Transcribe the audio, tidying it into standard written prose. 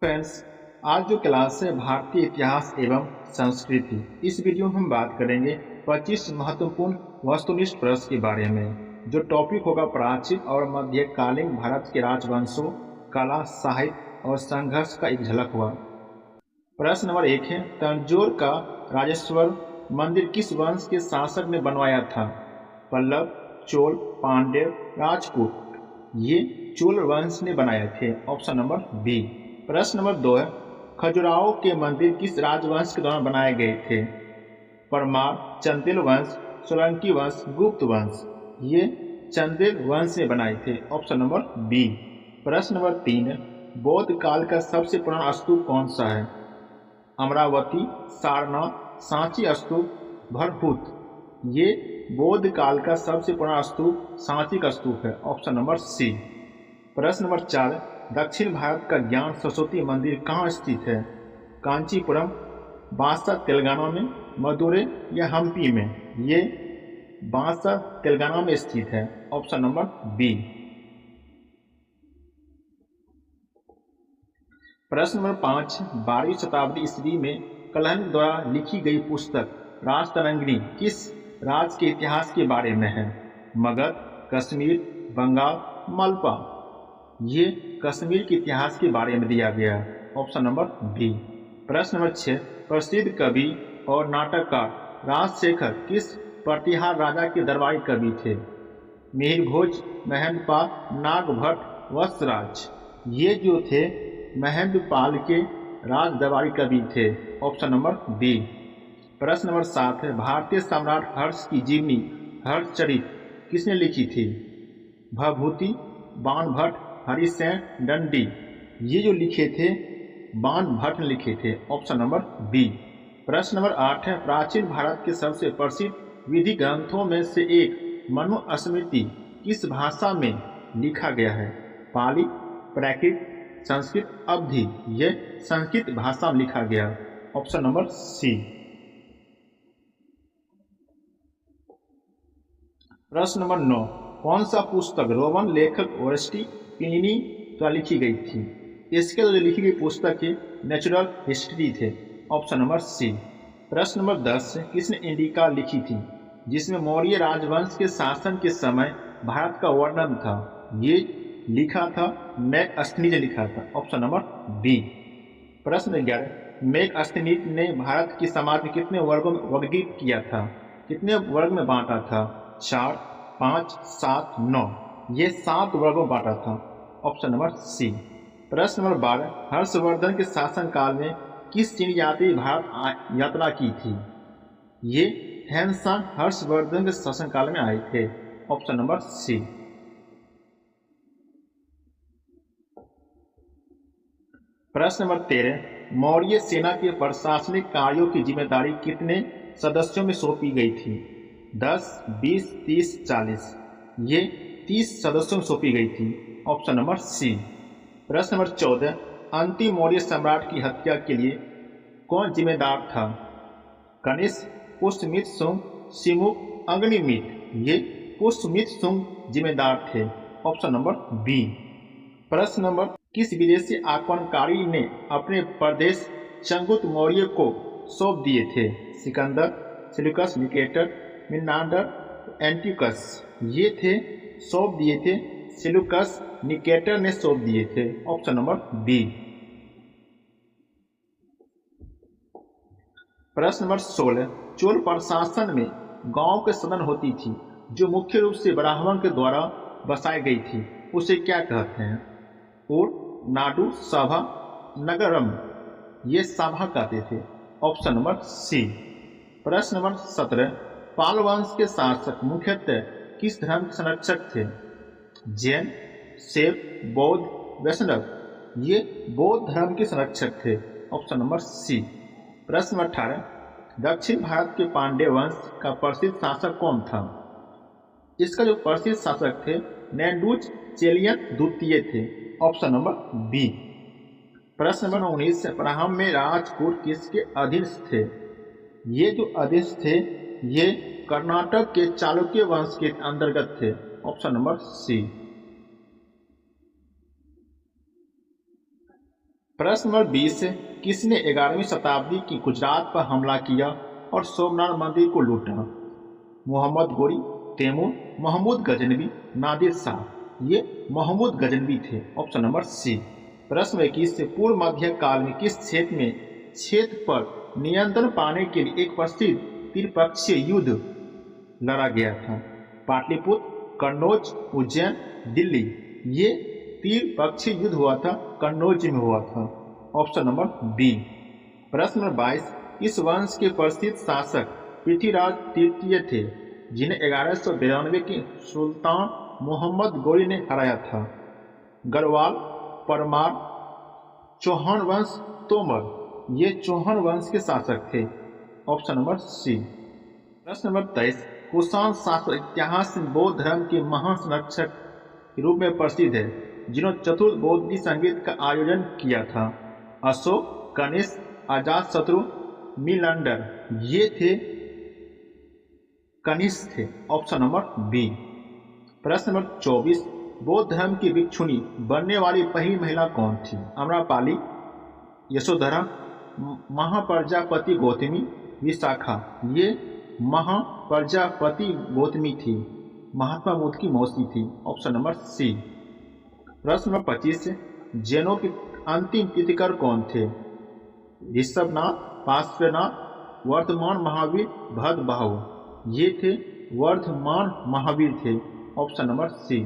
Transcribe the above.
Friends, आज जो class है भारतीय इतिहास एवं संस्कृति, इस वीडियो में हम बात करेंगे 25 महत्वपूर्ण वस्तुनिष्ठ प्रश्न के बारे में। जो टॉपिक होगा प्राचीन और मध्यकालीन भारत के राजवंशों, कला, साहित्य और संघर्ष का एक झलक हुआ। प्रश्न नंबर 1 है, तंजौर का राजेश्वर मंदिर किस वंश के शासक ने बनवाया था? पल्लव, चोल, पांड्य, राजपूत। ये चोल वंश ने बनाए थे। Option number B. प्रश्न नंबर 2 है, खजुराहो के मंदिर किस राजवंश के दौरान बनाए गए थे? परमार, चंदेल वंश, सोलंकी वंश, गुप्त वंश। ये चंदेल वंश ने बनाए थे। Option number B. प्रश्न नंबर 3 है, बौद्ध काल का सबसे पुराना स्तूप कौन सा है? अमरावती, सारनाथ, सांची स्तूप, भरभूत। ये बौद्ध काल का सबसे पुराना स्तूप सांची का स्तूप है। Option number C. प्रश्न नंबर 4, दक्षिण भारत का ज्ञान सरस्वती मंदिर कहाँ स्थित है? कांचीपुरम, बांसा तेलंगाना में, मदुरै या हम्पी में। ये बांसा तेलंगाना में स्थित है। Option number B. प्रश्न नंबर 5, 12वीं शताब्दी ईस्वी में कलहन द्वारा लिखी गई पुस्तक राजतरंगिणी किस राज्य के इतिहास के बारे में है? मगध, कश्मीर, बंगाल, मालवा। ये कश्मीर के इतिहास के बारे में दिया गया है। Option number B. प्रश्न नंबर 6, प्रसिद्ध कवि और नाटककार राजशेखर किस प्रतिहार राजा के दरबारी कवि थे? मिहिर भोज, महेंद्रपाल, नागभट्ट, वत्सराज। ये जो थे महेंद्रपाल के राज दरबारी कवि थे। Option number B. प्रश्न नंबर 7 है, भारतीय सम्राट हर्ष की जीवनी हर्षचरित किसने लिखी थी? भभूति, बाणभट्ट, हरिसेन, दंडी। ये जो लिखे थे बाणभट्ट ने लिखे थे। Option number B. प्रश्न नंबर 8 है, प्राचीन भारत के सबसे प्रसिद्ध विधि ग्रंथों में से एक मनुस्मृति किस भाषा में लिखा गया है? पाली, प्राकृत, संस्कृत, अवधी। यह संस्कृत भाषा में लिखा गया। Option number C. प्रश्न नंबर 9, कौन सा पुस्तक रोमन लेखक ओरेस्टी प्लिनी द्वारा लिखी गई थी? इसके द्वारा लिखी गई पुस्तक है नेचुरल हिस्ट्री थे। Option number C. प्रश्न नंबर 10, किसने इंडिका लिखी थी जिसमें मौर्य राजवंश के शासन के समय भारत का वर्णन था? ये लिखा था मैकअस्थनीज ने लिखा था। Option number B. प्रश्न 11, मैकअस्थनीज ने भारत की समाज में कितने वर्गों में वर्गीकृत किया था? कितने वर्ग में बांटा था? 4, 5, 7, 9। ये 7 वर्गों में बांटा था। Option number C. प्रश्न नंबर 12, हर्षवर्धन के शासनकाल में किस चीनी यात्री भारत यात्रा की थी? ये हैंसान हर्षवर्धन के शासनकाल में आए थे। Option number C. प्रश्न नंबर 13, मौर्य सेना के प्रशासनिक कार्यों की जिम्मेदारी कितने सदस्यों में सौंपी गई थी? 10, 20, 30, 40। ये 30 सदस्यों में सौंपी गई थी। Option number C. प्रश्न नंबर 14, अंतिम मौर्य सम्राट की हत्या के लिए कौन जिम्मेदार था? कनिष्क, पुष्यमित्र शुंग, सिमुक, अग्निमित्र। ये पुष्यमित्र शुंग जिम्मेदार थे। Option number B. प्रश्न नंबर, किस विदेशी आक्रमणकारी ने अपने प्रदेश चंद्रगुप्त मौर्य को सौंप दिए थे? Sikandar, Seleucus, Nicator, Menander, Antiochus. ये थे सौंप दिए थे सेल्यूकस, निकेटर ने सौंप दिए थे। Option number B. प्रश्न नंबर 16, चोल प्रशासन में गांव के सदन होती थी जो मुख्य रूप से ब्राह्मण के द्वारा बसाई गई थी, उसे क्या कहते हैं? ऊर, नाडु, सभा, नगरम। ये सभा कहते थे। Option number C. प्रश्न नंबर 17, पाल वंश के शासक मुख्यतः किस धर्म के संरक्षक थे? जैन, शैव, बौद्ध, वैष्णव। ये बौद्ध धर्म के संरक्षक थे। Option number C. प्रश्न नंबर 18, दक्षिण भारत के पांड्य वंश का प्रसिद्ध शासक कौन था? इसका जो प्रसिद्ध शासक थे नैंडूज चेलियन द्वितीय थे। Option number B. प्रश्न नंबर 19, प्रारंभ में राजकोट किसके अधीन थे? ये जो अधीन थे ये कर्नाटक के चालुक्य वंश के अंतर्गत थे। Option number C. प्रश्न नंबर 20 है, किसने 11वीं शताब्दी की गुजरात पर हमला किया और सोमनाथ मंदिर को लूटा? मोहम्मद गोरी, तैमूर, महमूद गजनवी, नादिर शाह। ये महमूद गजनवी थे। Option number C. प्रश्न 21 से पूर्व मध्य काल में किस क्षेत्र पर नियंत्रण पाने के लिए एक प्रसिद्ध त्रिपक्षीय युद्ध लड़ा गया था? पाटलिपुत्र, कन्नौज, उज्जैन, दिल्ली। ये त्रिपक्षीय युद्ध हुआ था, कन्नौज में हुआ था। Option number B. प्रश्न नंबर 22, इस वंश के प्रसिद्ध शासक पृथ्वीराज तृतीय थे, जिन्हें 1192 के सुल्तान मोहम्मद गोरी ने हराया था? गढ़वाल, परमार, चौहान वंश, तोमर। ये चौहान वंश के शासक थे। Option number C. प्रश्न नंबर 23, कुषाण शासक इतिहास में बौद्ध धर्म के महान संरक्षक के रूप में प्रसिद्ध है, जिन्होंने चतुर्थ बौद्ध संगीत का आयोजन किया था? अशोक, कनिष्क, अजातशत्रु, मिलांडर। ये थे कनिष्क थे। Option number B. प्रश्न नंबर 24, बौद्ध धर्म की भिक्षुणी बनने वाली पहली महिला कौन थी? अम्रपाली, यशोधरा, महाप्रजापति गौतमी, विशाखा। ये महाप्रजापति गौतमी थी, महात्मा बुद्ध की मौसी थी। Option number C. प्रश्न नंबर 25, जैनों के अंतिम तीर्थंकर कौन थे? ऋषभनाथ, पार्श्वनाथ, वर्धमान महावीर, भद्रबाहु। ये थे वर्धमान महावीर थे। ऑप्शन नंबर सी।